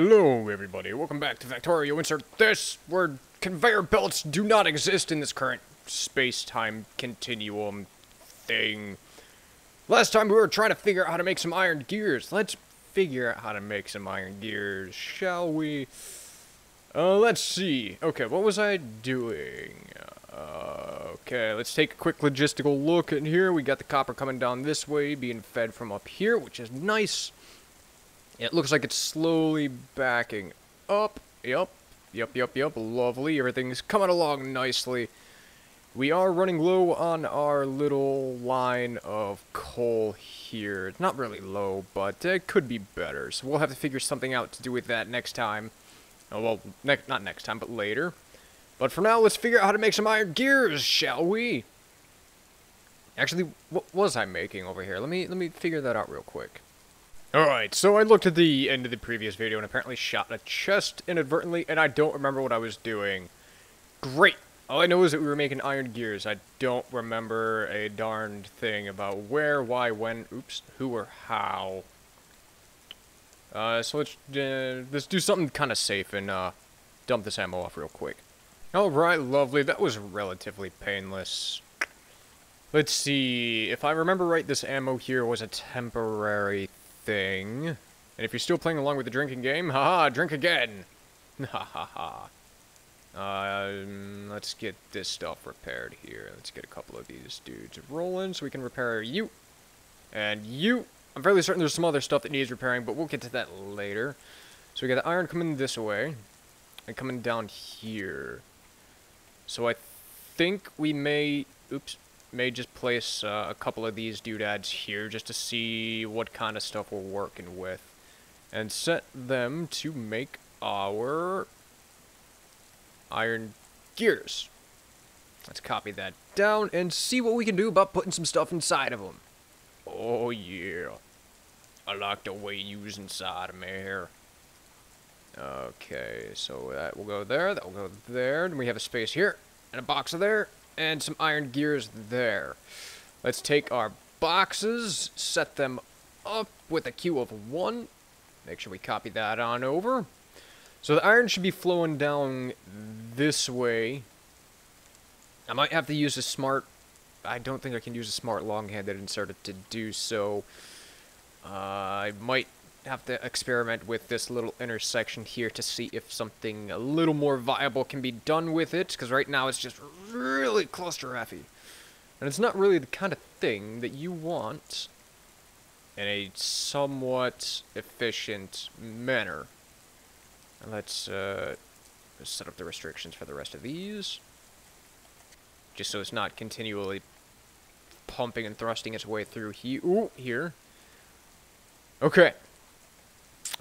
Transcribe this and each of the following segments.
Hello everybody, welcome back to Factorio. Insert this, where conveyor belts do not exist in this current space-time continuum thing. Last time we were trying to figure out how to make some iron gears. Let's figure out how to make some iron gears, shall we? Let's see. Okay, what was I doing? Okay, let's take a quick logistical look in here. We got the copper coming down this way, being fed from up here, which is nice. It looks like it's slowly backing up. Yep. Lovely. Everything's coming along nicely. We are running low on our little line of coal here. It's not really low, but it could be better. So we'll have to figure something out to do with that next time. Oh, well, not next time, but later. But for now, let's figure out how to make some iron gears, shall we? Actually, what was I making over here? Let me figure that out real quick. Alright, so I looked at the end of the previous video and apparently shot a chest inadvertently, and I don't remember what I was doing. Great! All I know is that we were making iron gears. I don't remember a darned thing about where, why, when, oops, who, or how. So let's do something kind of safe and dump this ammo off real quick. Alright, lovely. That was relatively painless. Let's see. If I remember right, this ammo here was a temporary thing. And if you're still playing along with the drinking game, haha, drink again. Hahaha. Let's get this stuff repaired here. Let's get a couple of these dudes rolling so we can repair you. And you. I'm fairly certain there's some other stuff that needs repairing, but we'll get to that later. So we got the iron coming this way and coming down here. So I think we may just place a couple of these doodads here just to see what kind of stuff we're working with. And set them to make our iron gears. Let's copy that down and see what we can do about putting some stuff inside of them. Oh yeah. I like the way you's inside of me here. Okay, so that will go there, that will go there. Then we have a space here, and a box there. And some iron gears there. Let's take our boxes, set them up with a queue of 1. Make sure we copy that on over. So the iron should be flowing down this way. I might have to use a smart... I don't think I can use a smart long-handed inserter to do so. I might have to experiment with this little intersection here to see if something a little more viable can be done with it, because right now it's just really cluster-happy. And it's not really the kind of thing that you want in a somewhat efficient manner. And let's set up the restrictions for the rest of these, just so it's not continually pumping and thrusting its way through here. Okay.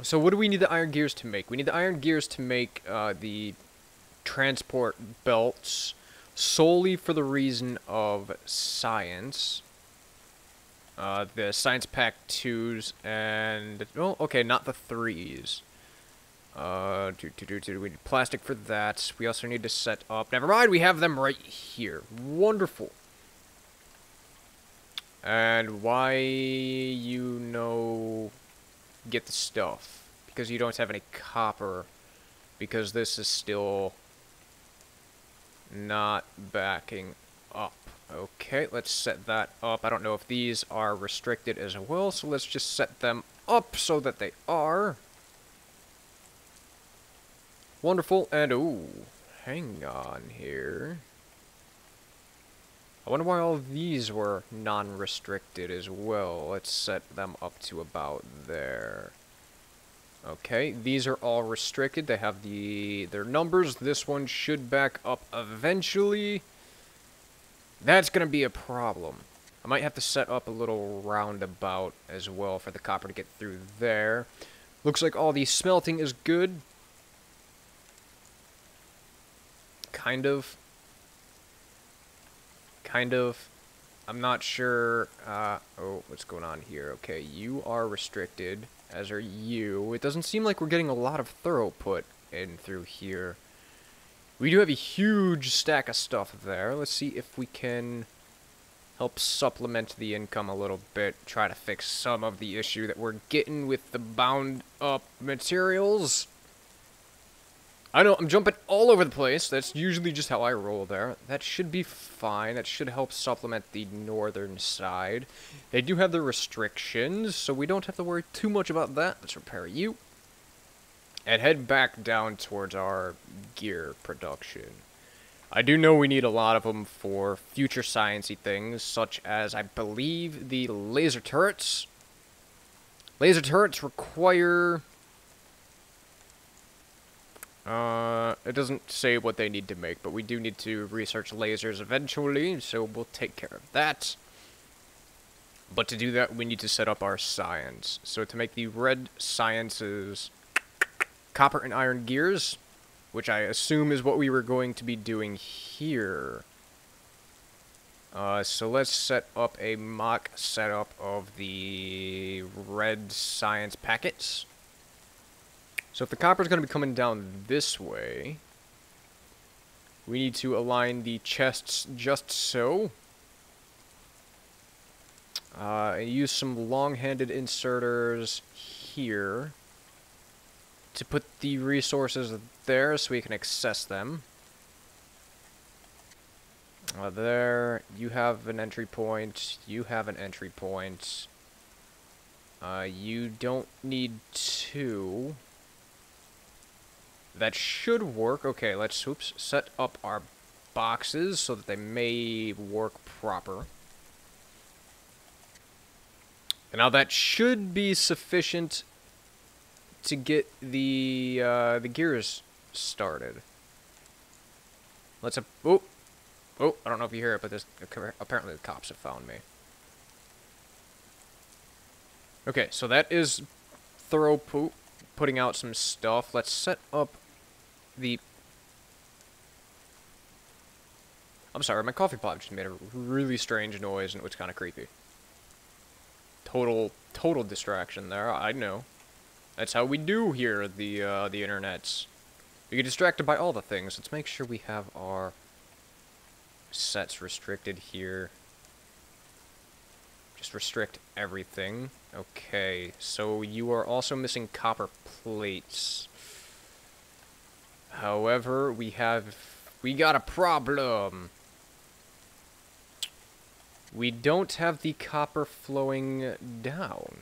So what do we need the iron gears to make? We need the iron gears to make the transport belts solely for the reason of science. The science pack 2s and... oh, okay, not the 3s. We need plastic for that. We also need to set up... never mind, we have them right here. Wonderful. And why get the stuff? Because you don't have any copper. Because this is still not backing up. Okay, let's set that up. I don't know if these are restricted as well, so let's just set them up so that they are. Wonderful. And ooh, hang on here. I wonder why all of these were non-restricted as well. Let's set them up to about there. Okay, these are all restricted. They have their numbers. This one should back up eventually. That's going to be a problem. I might have to set up a little roundabout as well for the copper to get through there. Looks like all the smelting is good. Kind of. I'm not sure. Oh, what's going on here? Okay, you are restricted, as are you. It doesn't seem like we're getting a lot of throughput in through here. We do have a huge stack of stuff there. Let's see if we can Help supplement the income a little bit. Try to fix some of the issue that we're getting with the bound up materials. I know, I'm jumping all over the place. That's usually just how I roll there. That should be fine. That should help supplement the northern side. They do have the restrictions, so we don't have to worry too much about that. Let's repair you. And head back down towards our gear production. I do know we need a lot of them for future sciencey things, such as, I believe, the laser turrets. Laser turrets require... it doesn't say what they need to make, but we do need to research lasers eventually, so we'll take care of that. But to do that, we need to set up our science. So to make the red sciences, copper and iron gears, which I assume is what we were going to be doing here. So let's set up a mock setup of the red science packets. So if the copper is going to be coming down this way, we need to align the chests just so. Use some long-handed inserters here to put the resources there so we can access them. There, you have an entry point, you have an entry point. You don't need two. That should work. Okay, let's set up our boxes so that they may work proper. And now that should be sufficient to get the gears started. Let's oh, I don't know if you hear it, but there's apparently the cops have found me. Okay, so that is thorough putting out some stuff. Let's set up the... I'm sorry, my coffee pot just made a really strange noise and it was kind of creepy. Total distraction there, I know. That's how we do here at the internets. We get distracted by all the things. Let's make sure we have our sets restricted here. Just restrict everything. Okay, so you are also missing copper plates. However, we got a problem. We don't have the copper flowing down.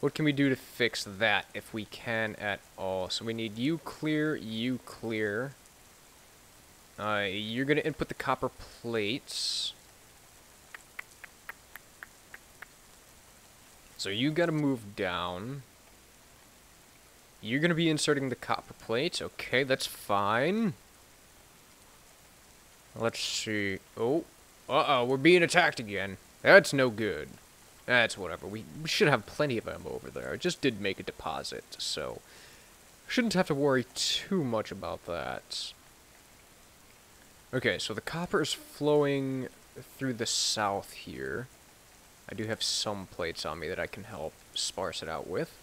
What can we do to fix that, if we can at all? So we need you clear, you clear. You're gonna input the copper plates. So you gotta move down. You're gonna be inserting the copper plates. Okay, that's fine. Let's see. Oh, we're being attacked again. That's no good. That's whatever. We should have plenty of ammo over there. I just did make a deposit, so shouldn't have to worry too much about that. Okay, so the copper is flowing through the south here. I do have some plates on me that I can help sparse it out with.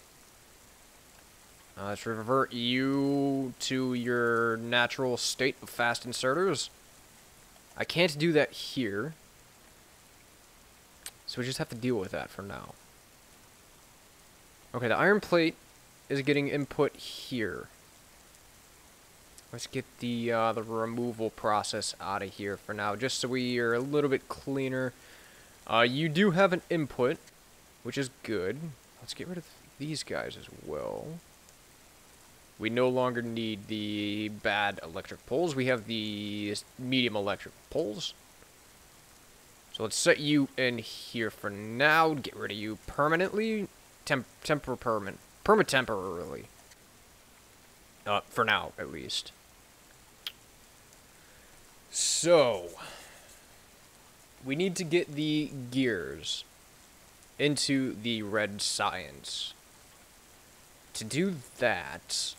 Let's revert you to your natural state of fast inserters. I can't do that here, so we just have to deal with that for now. Okay, the iron plate is getting input here. Let's get the removal process out of here for now, just so we are a little bit cleaner. You do have an input, which is good. Let's get rid of these guys as well. We no longer need the bad electric poles. We have the medium electric poles. So let's set you in here for now. Get rid of you permanently. Perma-temporarily. For now, at least. So, we need to get the gears into the red science. To do that,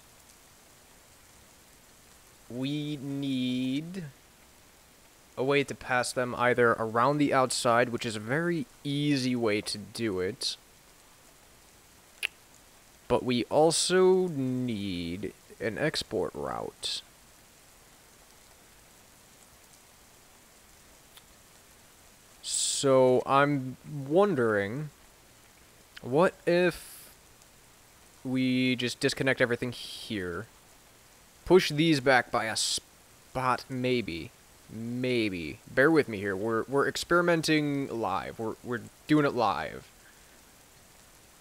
we need a way to pass them either around the outside, which is a very easy way to do it, but we also need an export route. So I'm wondering, what if we just disconnect everything here, push these back by a spot, maybe. Bear with me here. We're experimenting live. We're doing it live.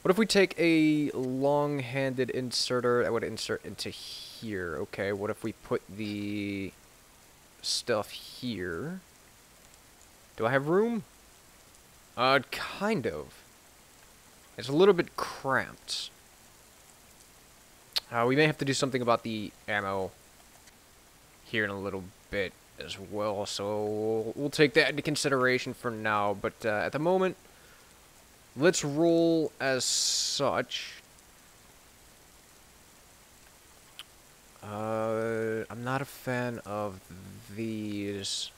What if we take a long-handed inserter that would insert into here? Okay, what if we put the stuff here? Do I have room? Kind of. It's a little bit cramped. We may have to do something about the ammo here in a little bit as well, so we'll take that into consideration for now, but at the moment, let's roll as such. I'm not a fan of these.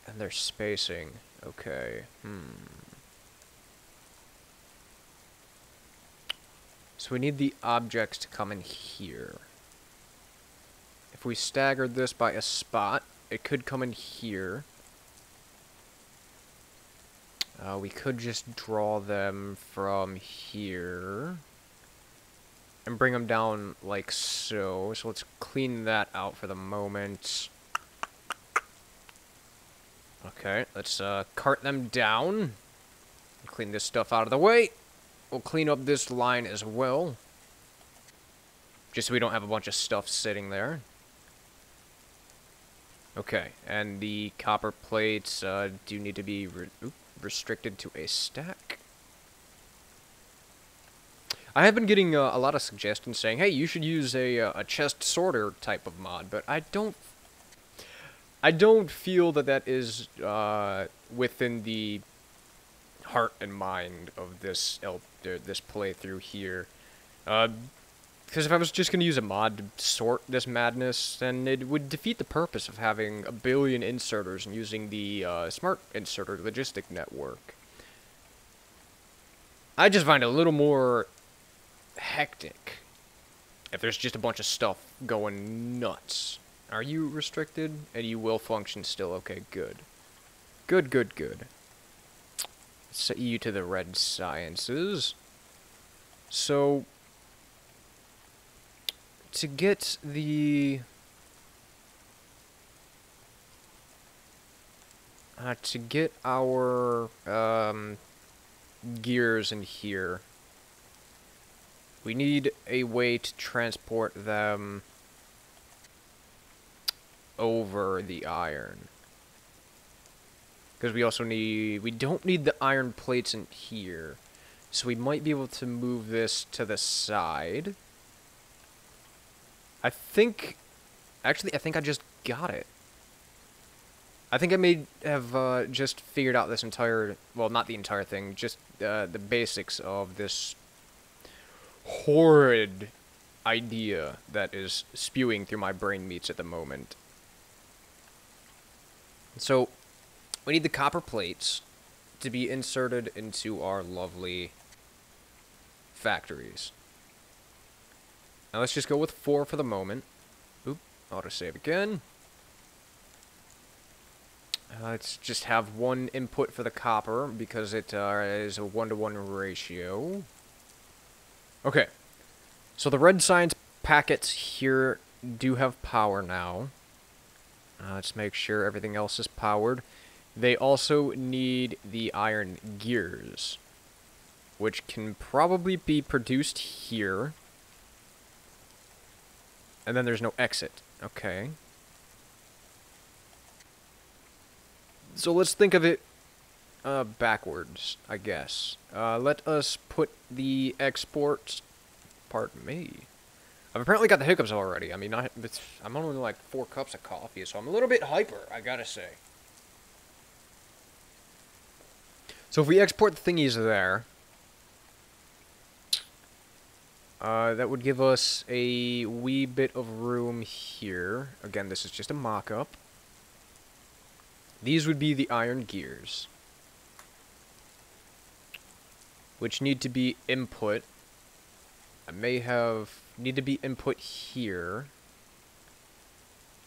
And their spacing. Okay. So we need the objects to come in here. If we staggered this by a spot, it could come in here. We could just draw them from here and bring them down like so. So let's clean that out for the moment. Okay, let's cart them down. Clean this stuff out of the way. We'll clean up this line as well, just so we don't have a bunch of stuff sitting there. Okay, and the copper plates do need to be restricted to a stack. I have been getting a lot of suggestions saying, hey, you should use a chest sorter type of mod, but I don't feel that that is within the heart and mind of this playthrough here. Because if I was just going to use a mod to sort this madness, then it would defeat the purpose of having a billion inserters and using the smart inserter logistic network. I just find it a little more hectic if there's just a bunch of stuff going nuts. Are you restricted? And you will function still. Okay, good. Good. Set you to the red sciences. So, to get the... to get our gears in here, we need a way to transport them over the iron. Because we also we don't need the iron plates in here. So we might be able to move this to the side. I think I just got it. I think I may have just figured out this entire, well, not the entire thing, just the basics of this horrid idea that is spewing through my brain meats at the moment. So, we need the copper plates to be inserted into our lovely factories. Now let's just go with 4 for the moment. Oop, autosave again. Let's just have 1 input for the copper because it is a 1-to-1 ratio. Okay, so the red science packets here do have power now. Let's make sure everything else is powered. They also need the iron gears, which can probably be produced here. And then there's no exit. Okay. So let's think of it backwards, I guess. Let us put the exports... Pardon me. I've apparently got the hiccups already. I mean, I'm only like 4 cups of coffee, so I'm a little bit hyper, I gotta say. So if we export the thingies there, that would give us a wee bit of room here. Again, this is just a mock-up. These would be the iron gears, which need to be input. I may need to be input here.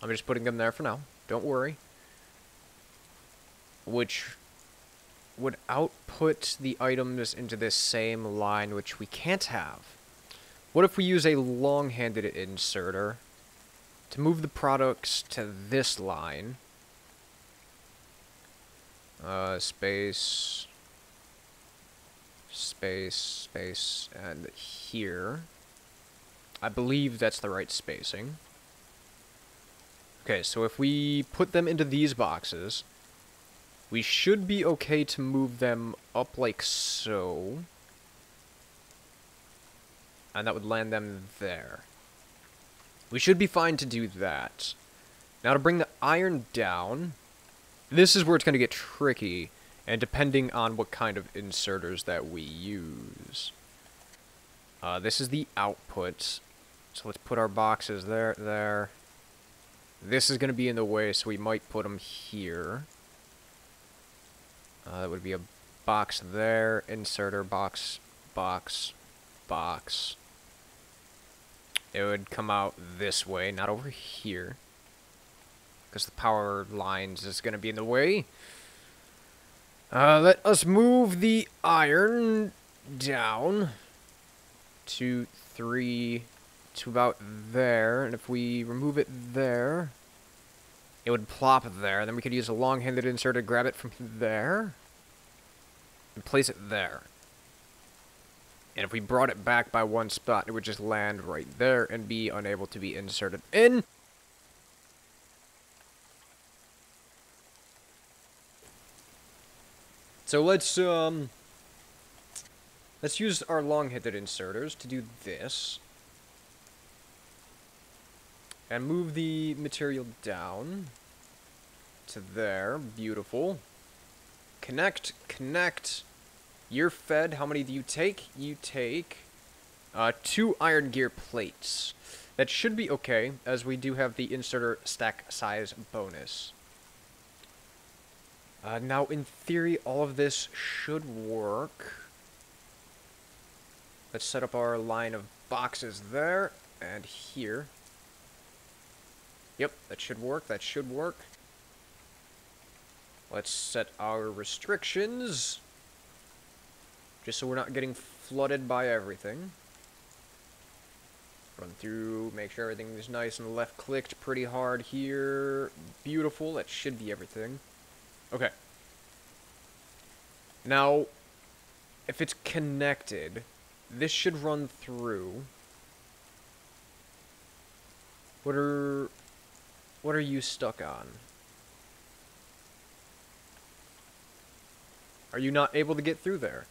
I'm just putting them there for now. Don't worry. which would output the items into this same line, which we can't have. What if we use a long-handed inserter to move the products to this line? Space, and here. I believe that's the right spacing. Okay, so if we put them into these boxes, we should be okay to move them up like so. And that would land them there. We should be fine to do that. Now to bring the iron down, this is where it's going to get tricky, and depending on what kind of inserters that we use. This is the output, so let's put our boxes there. This is going to be in the way, so we might put them here. That would be a box there, inserter, box. It would come out this way, not over here. Because the power lines is going to be in the way. Let us move the iron down to 3 to about there. And if we remove it there, it would plop there. Then we could use a long-handed inserter to grab it from there and place it there. And if we brought it back by one spot, it would just land right there and be unable to be inserted in. So let's use our long-handed inserters to do this. And move the material down to there. Beautiful. Connect. You're fed. How many do you take? You take 2 iron gear plates. That should be okay, as we do have the inserter stack size bonus. Now, in theory, all of this should work. Let's set up our line of boxes there and here. Yep, that should work. Let's set our restrictions, just so we're not getting flooded by everything. Run through, make sure everything is nice and left-clicked pretty hard here. Beautiful, that should be everything. Okay. Now, if it's connected, this should run through. What are you stuck on? Are you not able to get through there?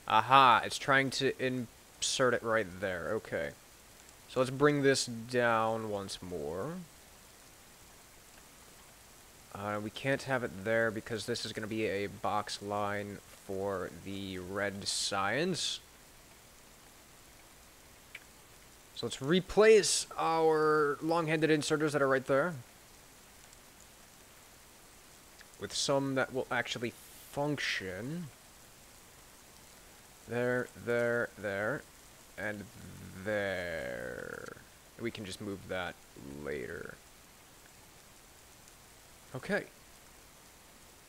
Aha, it's trying to insert it right there. Okay. So let's bring this down once more. We can't have it there because this is going to be a box line for the red science. So let's replace our long-handed inserters that are right there with some that will actually function. There, and there. We can just move that later. Okay.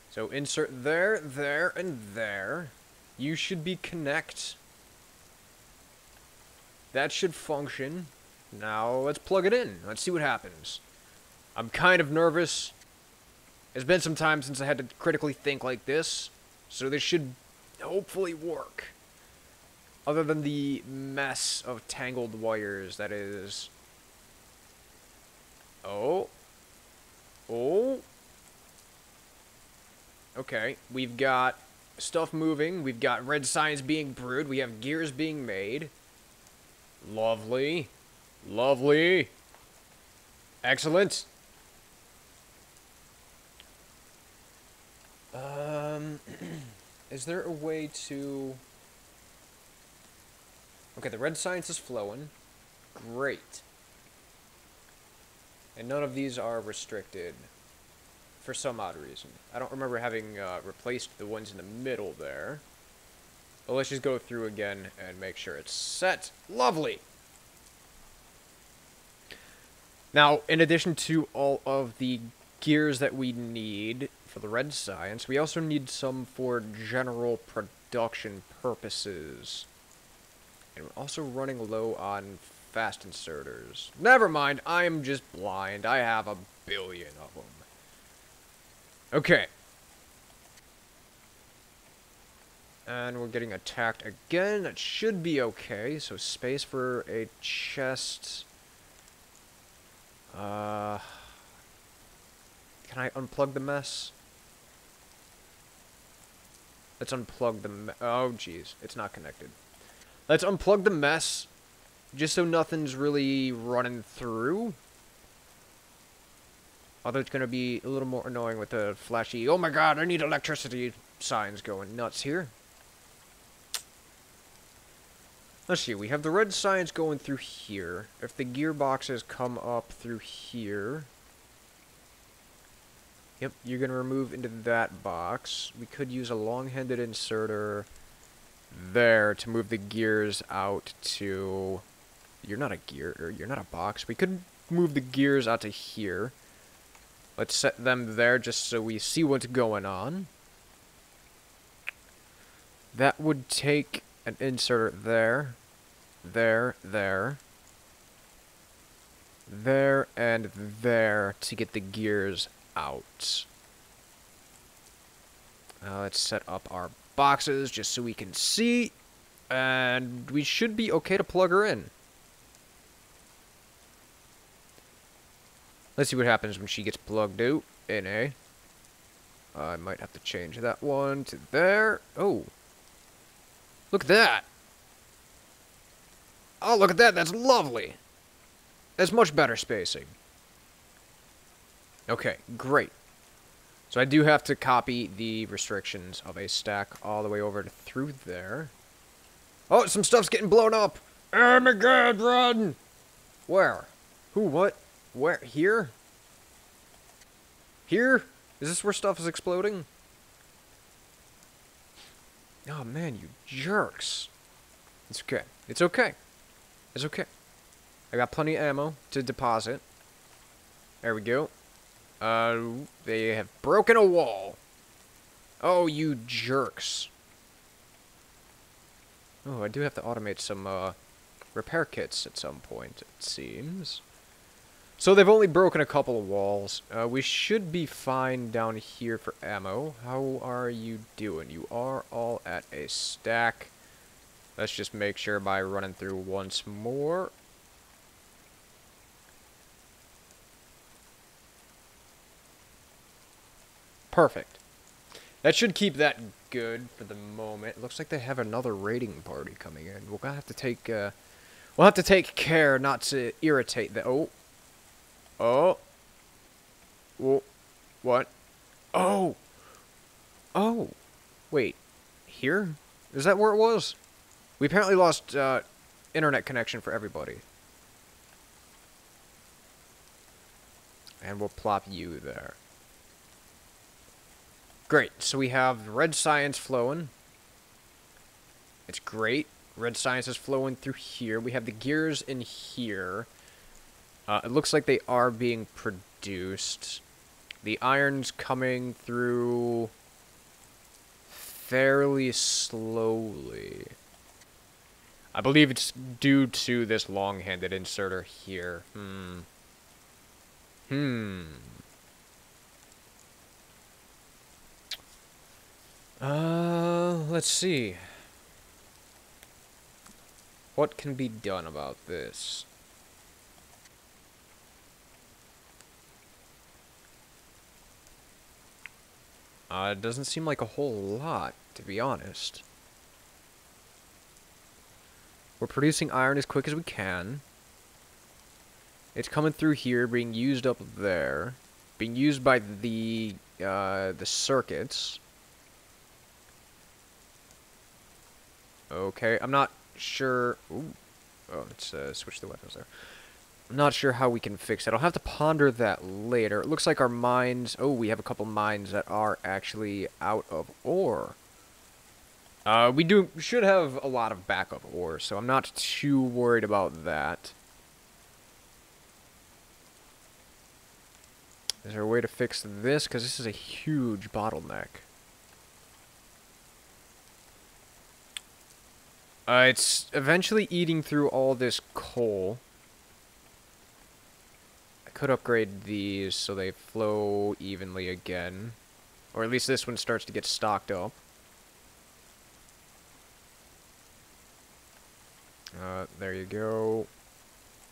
So insert there, and there. You should be connect. That should function. Now let's plug it in. Let's see what happens. I'm kind of nervous. It's been some time since I had to critically think like this, so this should hopefully work. Other than the mess of tangled wires that is. Oh. Okay, we've got stuff moving. We've got red signs being brewed. We have gears being made. Lovely. Excellent. Is there a way to... Okay, the red science is flowing. Great. And none of these are restricted for some odd reason. I don't remember having replaced the ones in the middle there. But let's just go through again and make sure it's set. Lovely! Now, in addition to all of the gears that we need for the red science, we also need some for general production purposes. And we're also running low on fast inserters. Never mind, I'm just blind. I have a billion of them. Okay. And we're getting attacked again. That should be okay. So space for a chest. Can I unplug the mess? Let's unplug the oh, jeez. It's not connected. Let's unplug the mess. Just so nothing's really running through. Although it's going to be a little more annoying with the flashy, oh my god, I need electricity signs going nuts here. Let's see, we have the red signs going through here. If the gearboxes come up through here... Yep, you're going to remove into that box. We could use a long-handed inserter there to move the gears out to... You're not a gear, or you're not a box. We could move the gears out to here. Let's set them there just so we see what's going on. That would take an inserter there, there, and there to get the gears out. Let's set up our boxes just so we can see, and we should be okay to plug her in. Let's see what happens when she gets plugged out in, eh? I might have to change that one to there. Oh. Look at that. Oh, look at that. That's lovely. That's much better spacing. Okay, great. So I do have to copy the restrictions of a stack all the way over to through there. Oh, some stuff's getting blown up. Oh my god, run! Where? Who, what? Where? Here? Here? Is this where stuff is exploding? Oh man, you jerks. It's okay. It's okay. It's okay. I got plenty of ammo to deposit. There we go. They have broken a wall. Oh, you jerks. Oh, I do have to automate some, repair kits at some point, it seems. So they've only broken a couple of walls. We should be fine down here for ammo. How are you doing? You are all at a stack. Let's just make sure by running through once more. Perfect. That should keep that good for the moment. It looks like they have another raiding party coming in. We'll have to take, we'll have to take care not to irritate the... Oh. Oh. Whoa. What? Oh. Oh. Wait. Here? Is that where it was? We apparently lost, internet connection for everybody. And we'll plop you there. Great. So we have red science flowing. It's great. Red science is flowing through here. We have the gears in here. It looks like they are being produced. The iron's coming through fairly slowly. I believe it's due to this long-handed inserter here. Let's see. What can be done about this? It doesn't seem like a whole lot, to be honest. We're producing iron as quick as we can. It's coming through here, being used up there. Being used by the circuits. Okay, I'm not sure... Ooh. Oh, let's switch the weapons there. I'm not sure how we can fix it. I'll have to ponder that later. It looks like our mines... Oh, we have a couple mines that are actually out of ore. We should have a lot of backup ore, so I'm not too worried about that. Is there a way to fix this? Because this is a huge bottleneck. It's eventually eating through all this coal. I could upgrade these so they flow evenly again. Or at least this one starts to get stocked up. There you go.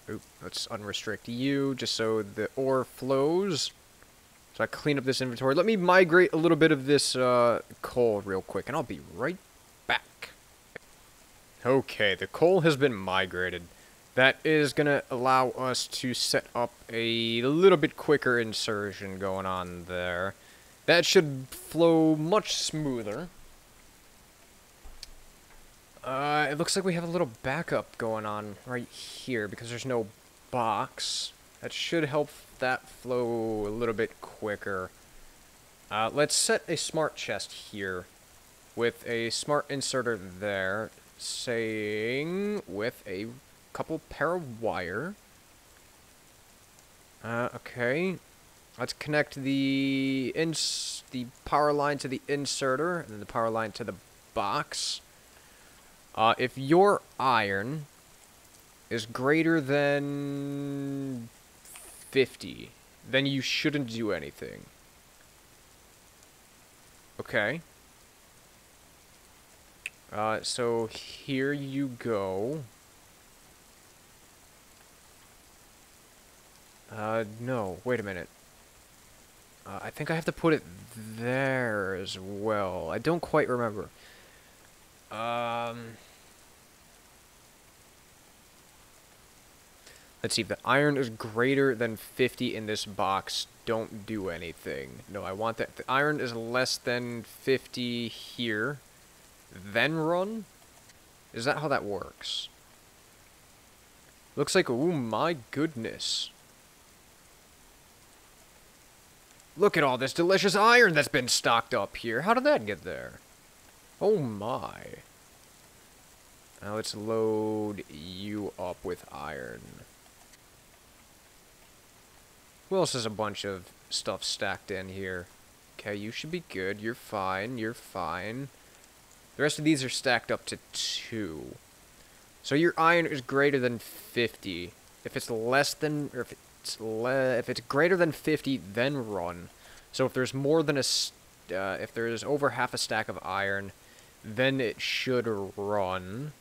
Oop, let's unrestrict you just so the ore flows. So I clean up this inventory. Let me migrate a little bit of this coal real quick, and I'll be right back. Okay, the coal has been migrated. That is going to allow us to set up a little bit quicker insertion going on there. That should flow much smoother. It looks like we have a little backup going on right here because there's no box. That should help that flow a little bit quicker. Let's set a smart chest here with a smart inserter there, saying with a couple pair of wire. Okay. Let's connect the power line to the inserter and then the power line to the box. If your iron is greater than 50, then you shouldn't do anything. Okay. So here you go. No, wait a minute. I think I have to put it there as well. I don't quite remember. Let's see, if the iron is greater than 50 in this box, don't do anything. No, I want that. If the iron is less than 50 here, then run? Is that how that works? Looks like, oh my goodness. Look at all this delicious iron that's been stocked up here. How did that get there? Oh my. Now let's load you up with iron. Who else has a bunch of stuff stacked in here? Okay, you should be good. You're fine. You're fine. The rest of these are stacked up to 2. So your iron is greater than 50. If it's less than, or if it's greater than 50, then run. So if there's more than if there's over half a stack of iron, then it should run.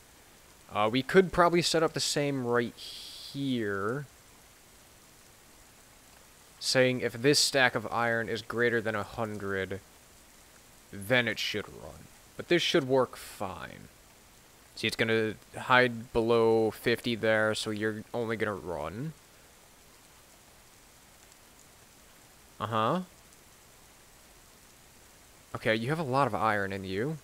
We could probably set up the same right here, saying if this stack of iron is greater than 100, then it should run. But this should work fine. See, it's going to hide below 50 there, so you're only going to run. Uh-huh. Okay, you have a lot of iron in you.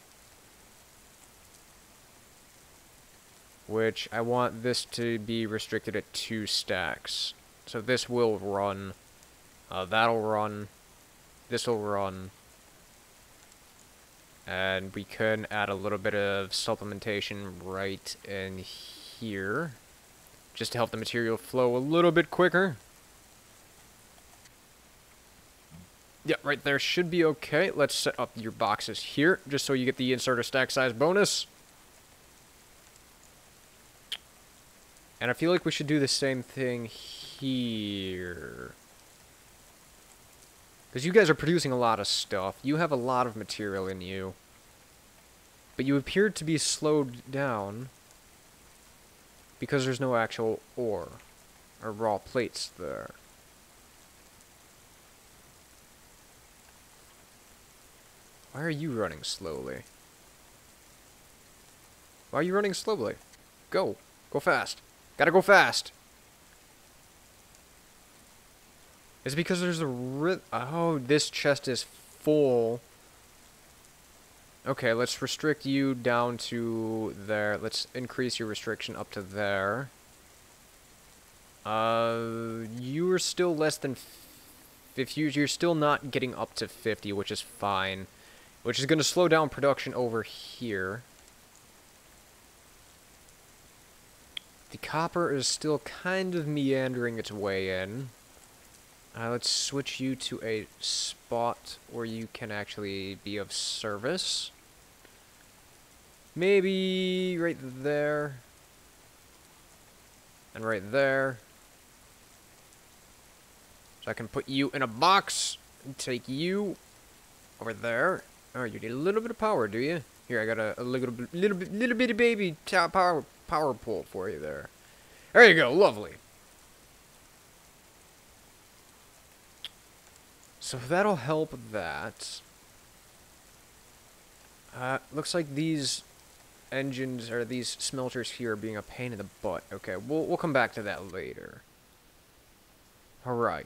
Which, I want this to be restricted at 2 stacks. So this will run. That'll run. This'll run. And we can add a little bit of supplementation right in here, just to help the material flow a little bit quicker. Yeah, right there should be okay. Let's set up your boxes here, just so you get the inserter stack size bonus. And I feel like we should do the same thing here. Because you guys are producing a lot of stuff. You have a lot of material in you. But you appear to be slowed down because there's no actual ore or raw plates there. Why are you running slowly? Why are you running slowly? Go. Go fast. Gotta go fast. Is it because there's a oh, this chest is full. Okay, let's restrict you down to there. Let's increase your restriction up to there. You are still less than 50. You're still not getting up to 50, which is fine. Which is going to slow down production over here. The copper is still kind of meandering its way in. Let's switch you to a spot where you can actually be of service. Maybe right there. And right there. So I can put you in a box and take you over there. Oh, you need a little bit of power, do you? Here, I got a little bitty baby power pole for you there. There you go, lovely. So that'll help that. Looks like these engines or these smelters here are being a pain in the butt. Okay, we'll come back to that later. All right.